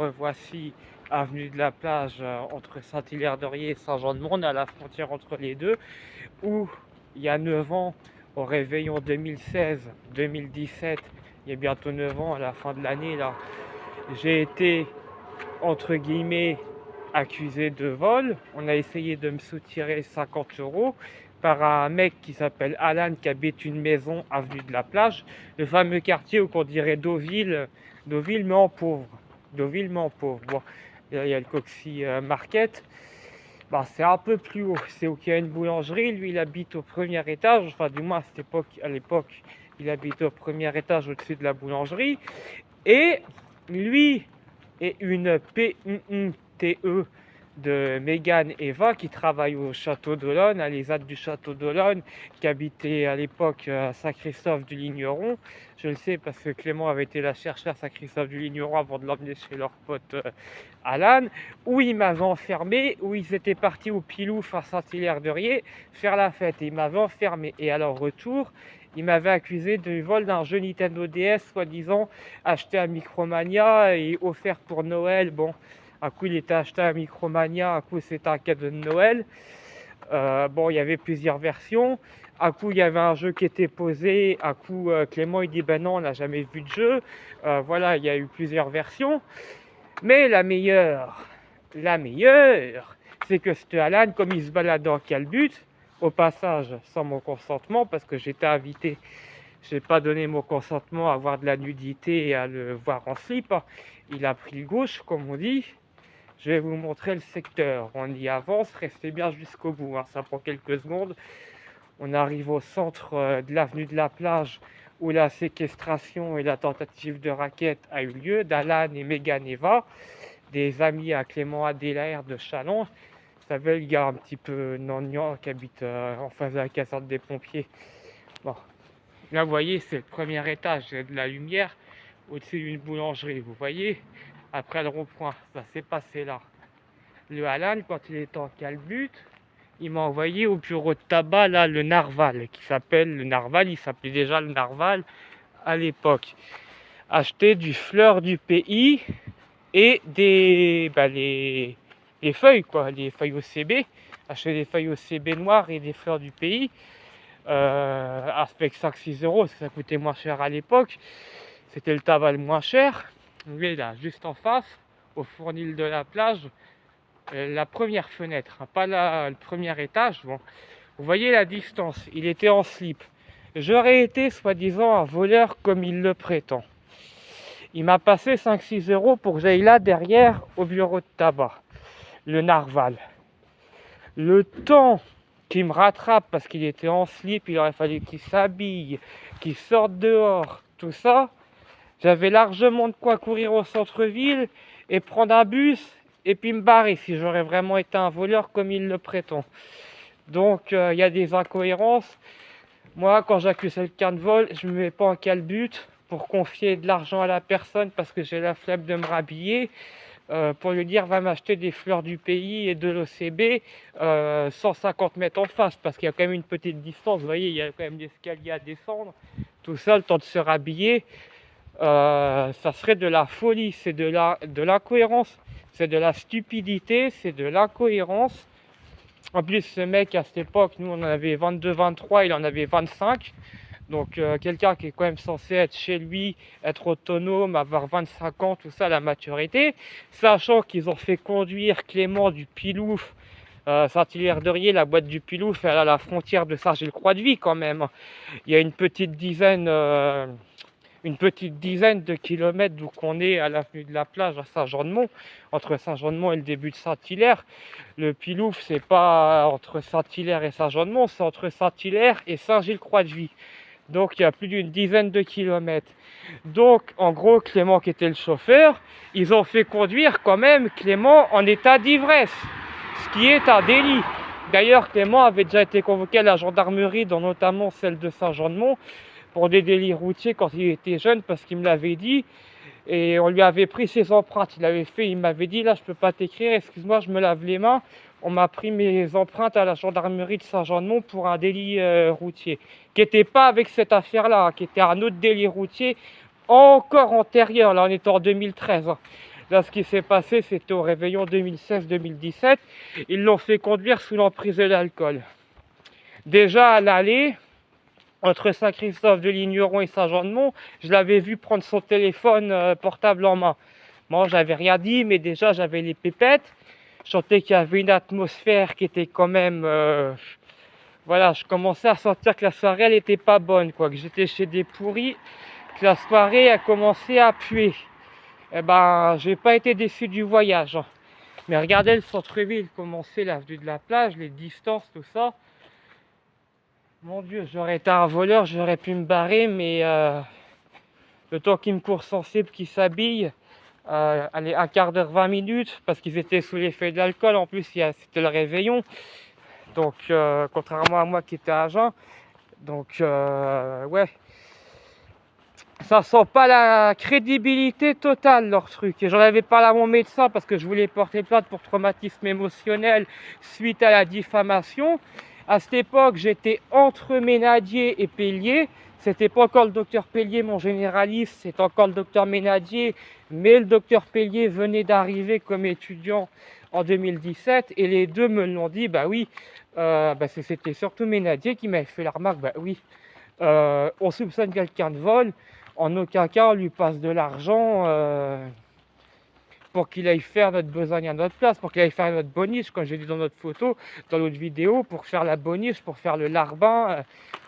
revoici avenue de la Plage, entre Saint-Hilaire-de-Riez et Saint-Jean-de-Monde, à la frontière entre les deux, où il y a 9 ans, au réveillon 2016-2017, il y a bientôt 9 ans à la fin de l'année, là, j'ai été, entre guillemets, accusé de vol. On a essayé de me soutirer 50 euros par un mec qui s'appelle Alan, qui habite une maison avenue de la Plage, le fameux quartier où on dirait Deauville, Deauville mais en pauvre. Deauville mais en pauvre. Bon, il y a le Coxy Market. Bah, c'est un peu plus haut, c'est où il y a une boulangerie. Lui, il habite au premier étage, enfin du moins à l'époque, il habite au premier étage au-dessus de la boulangerie. Et lui et une PUNTE de Mégane Eva qui travaille au Château d'Olonne, à l'ESAT du Château d'Olonne, qui habitait à l'époque à Saint-Christophe-du-Ligneron. Je le sais parce que Clément avait été la chercher à Saint-Christophe-du-Ligneron avant de l'emmener chez leur pote Alan, où ils m'avaient enfermé, où ils étaient partis au Pilouf à Saint-Hilaire-de-Riez faire la fête. Et ils m'avaient enfermé. Et à leur retour, ils m'avaient accusé de vol d'un jeu Nintendo DS, soi-disant acheté à Micromania et offert pour Noël. Bon, un coup il était acheté à Micromania, un coup c'était un cadeau de Noël. Bon, il y avait plusieurs versions. Un coup il y avait un jeu qui était posé, un coup Clément il dit ben non, on n'a jamais vu de jeu. Voilà, il y a eu plusieurs versions. Mais la meilleure, c'est que ce Alan, comme il se balade en calbut, au passage sans mon consentement, parce que j'étais invité, j'ai pas donné mon consentement à voir de la nudité et à le voir en slip. Il a pris le gauche, comme on dit. Je vais vous montrer le secteur. On y avance, restez bien jusqu'au bout. Ça prend quelques secondes. On arrive au centre de l'avenue de la Plage, où la séquestration et la tentative de racket a eu lieu d'Alan et Mégane Eva, des amis à Clément Adélaire de Châlons. Vous savez, le gars un petit peu gnangnan qui habite en face de la caserne des pompiers. Bon, là, vous voyez, c'est le premier étage, il y a de la lumière au-dessus d'une boulangerie. Vous voyez, après le rond-point, ça s'est passé là. Le Alan, quand il était en calbut, il m'a envoyé au bureau de tabac, là, le Narval, qui s'appelle le Narval, il s'appelait déjà le Narval à l'époque. Acheter du fleur du pays et les feuilles, quoi, les feuilles OCB. Acheter des feuilles OCB noires et des fleurs du pays. Avec 5-6 euros, ça coûtait moins cher à l'époque. C'était le tabac le moins cher. Vous voyez là, juste en face, au fournil de la Plage, la première fenêtre, pas le premier étage. Bon, vous voyez la distance, il était en slip. J'aurais été soi-disant un voleur comme il le prétend. Il m'a passé 5-6 euros pour que j'aille là derrière au bureau de tabac, le Narval. Le temps qu'il me rattrape parce qu'il était en slip, il aurait fallu qu'il s'habille, qu'il sorte dehors, tout ça. J'avais largement de quoi courir au centre-ville et prendre un bus et puis me barrer si j'aurais vraiment été un voleur comme il le prétend. Donc il y a des incohérences. Moi, quand j'accuse quelqu'un de vol, je ne me mets pas en calbut pour confier de l'argent à la personne parce que j'ai la flemme de me rhabiller. Pour lui dire va m'acheter des fleurs du pays et de l'OCB 150 mètres en face parce qu'il y a quand même une petite distance, vous voyez, il y a quand même des escaliers à descendre, tout ça, le temps de se rhabiller, ça serait de la folie, c'est de l'incohérence, c'est de la stupidité, c'est de l'incohérence. En plus, ce mec à cette époque, nous on en avait 22-23, il en avait 25. Donc quelqu'un qui est quand même censé être chez lui, être autonome, avoir 25 ans, tout ça, la maturité, sachant qu'ils ont fait conduire Clément du Pilouf, Saint-Hilaire-de-Riez, la boîte du Pilouf, elle a la frontière de Saint-Gilles-Croix-de-Vie quand même. Il y a une petite dizaine de kilomètres d'où qu'on est à l'avenue de la Plage à Saint-Jean-de-Mont, entre Saint-Jean-de-Mont et le début de Saint-Hilaire. Le Pilouf, c'est pas entre Saint-Hilaire et Saint-Jean-de-Mont, c'est entre Saint-Hilaire et Saint-Gilles-Croix-de-Vie. Donc il y a plus d'une dizaine de kilomètres. Donc en gros, Clément qui était le chauffeur, ils ont fait conduire quand même Clément en état d'ivresse, ce qui est un délit. D'ailleurs, Clément avait déjà été convoqué à la gendarmerie, dont notamment celle de Saint-Jean-de-Mont, pour des délits routiers quand il était jeune, parce qu'il me l'avait dit. Et on lui avait pris ses empreintes. Il m'avait dit, là je peux pas t'écrire, excuse-moi, je me lave les mains. On m'a pris mes empreintes à la gendarmerie de Saint-Jean-de-Mont pour un délit routier, qui n'était pas avec cette affaire-là, qui était un autre délit routier encore antérieur. Là, on est en 2013. Là, ce qui s'est passé, c'était au réveillon 2016-2017. Ils l'ont fait conduire sous l'emprise de l'alcool. Déjà, à l'aller, entre Saint-Christophe-de-Ligneron et Saint-Jean-de-Mont, je l'avais vu prendre son téléphone portable en main. Moi, j'avais rien dit, mais déjà, j'avais les pépettes. Je sentais qu'il y avait une atmosphère qui était quand même... voilà, je commençais à sentir que la soirée, elle était pas bonne, quoi. Que j'étais chez des pourris, que la soirée a commencé à puer. Eh ben, j'ai pas été déçu du voyage, hein. Mais regardez le centre-ville, comment c'est l'avenue de la plage, les distances, tout ça. Mon Dieu, j'aurais été un voleur, j'aurais pu me barrer, mais le temps qu'il me court sensible, qu'il s'habille, allez, un quart d'heure, 20 minutes, parce qu'ils étaient sous l'effet de l'alcool, en plus c'était le réveillon, donc contrairement à moi qui était à jeun, donc ouais, ça sent pas la crédibilité totale leur truc. Et j'en avais parlé à mon médecin parce que je voulais porter plainte pour traumatisme émotionnel suite à la diffamation. À cette époque, j'étais entre Ménadier et Pellier. C'était pas encore le docteur Pellier, mon généraliste, c'est encore le docteur Ménadier. Mais le docteur Pellier venait d'arriver comme étudiant en 2017 et les deux me l'ont dit. Bah oui, c'était surtout Ménadier qui m'avait fait la remarque. Bah oui, on soupçonne quelqu'un de vol. En aucun cas on lui passe de l'argent pour qu'il aille faire notre besogne à notre place, pour qu'il aille faire notre boniche, comme j'ai dit dans notre photo, dans notre vidéo, pour faire la boniche, pour faire le larbin.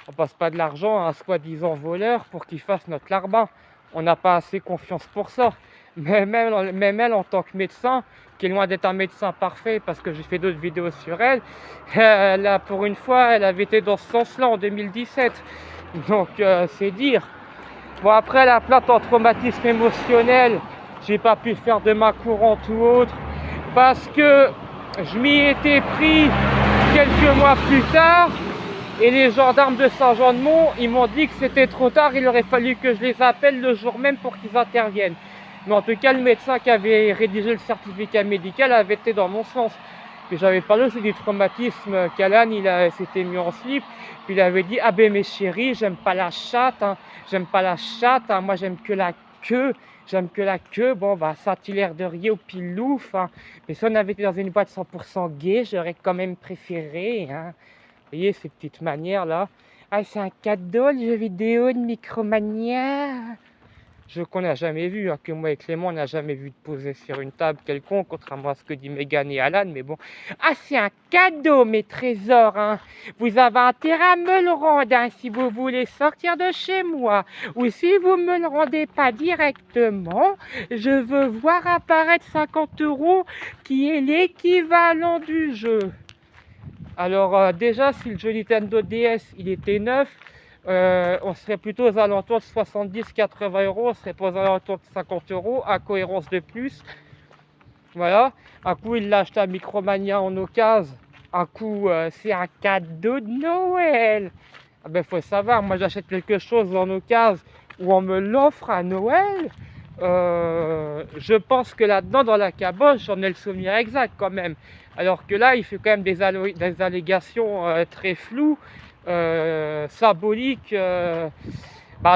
On passe pas de l'argent à un soi-disant voleur pour qu'il fasse notre larbin. On n'a pas assez confiance pour ça. Mais même elle, en tant que médecin, qui est loin d'être un médecin parfait, parce que j'ai fait d'autres vidéos sur elle, là, pour une fois, elle avait été dans ce sens-là en 2017. Donc, c'est dire. Bon, après la plainte en traumatisme émotionnel, j'ai pas pu faire de main courante ou autre parce que je m'y étais pris quelques mois plus tard et les gendarmes de Saint-Jean-de-Mont, ils m'ont dit que c'était trop tard, il aurait fallu que je les appelle le jour même pour qu'ils interviennent. Mais en tout cas, le médecin qui avait rédigé le certificat médical avait été dans mon sens. Puis j'avais parlé aussi du traumatisme qu'Alan, s'était mis en slip. Puis il avait dit, ah ben mes chéris, j'aime pas la chatte, hein. J'aime pas la chatte, hein. Moi j'aime que la queue. J'aime que la queue. Bon, bah, Saint-Hilaire-de-Riez au Pilouf, hein. Mais si on avait été dans une boîte 100% gay, j'aurais quand même préféré, hein. Vous voyez ces petites manières là. Ah, c'est un cadeau, le jeu vidéo de Micromania. Jeu qu'on n'a jamais vu, hein, que moi et Clément on n'a jamais vu de poser sur une table quelconque, contrairement à ce que dit Megan et Alan, mais bon. Ah, c'est un cadeau, mes trésors, hein. Vous avez intérêt à me le rendre, hein, si vous voulez sortir de chez moi, ou si vous me le rendez pas directement, je veux voir apparaître 50 €, qui est l'équivalent du jeu. Alors déjà, si le jeu Nintendo DS, il était neuf, on serait plutôt aux alentours de 70-80 €, on serait pas aux alentours de 50 €, à cohérence de plus. Voilà, un coup il l'a acheté à Micromania en occasion, un coup c'est un cadeau de Noël. Ah ben faut savoir, moi j'achète quelque chose en occasion ou on me l'offre à Noël, je pense que là-dedans dans la caboche j'en ai le souvenir exact quand même. Alors que là il fait quand même des allégations très floues, symboliques, de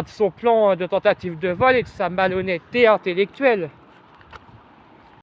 son plan de tentative de vol et de sa malhonnêteté intellectuelle.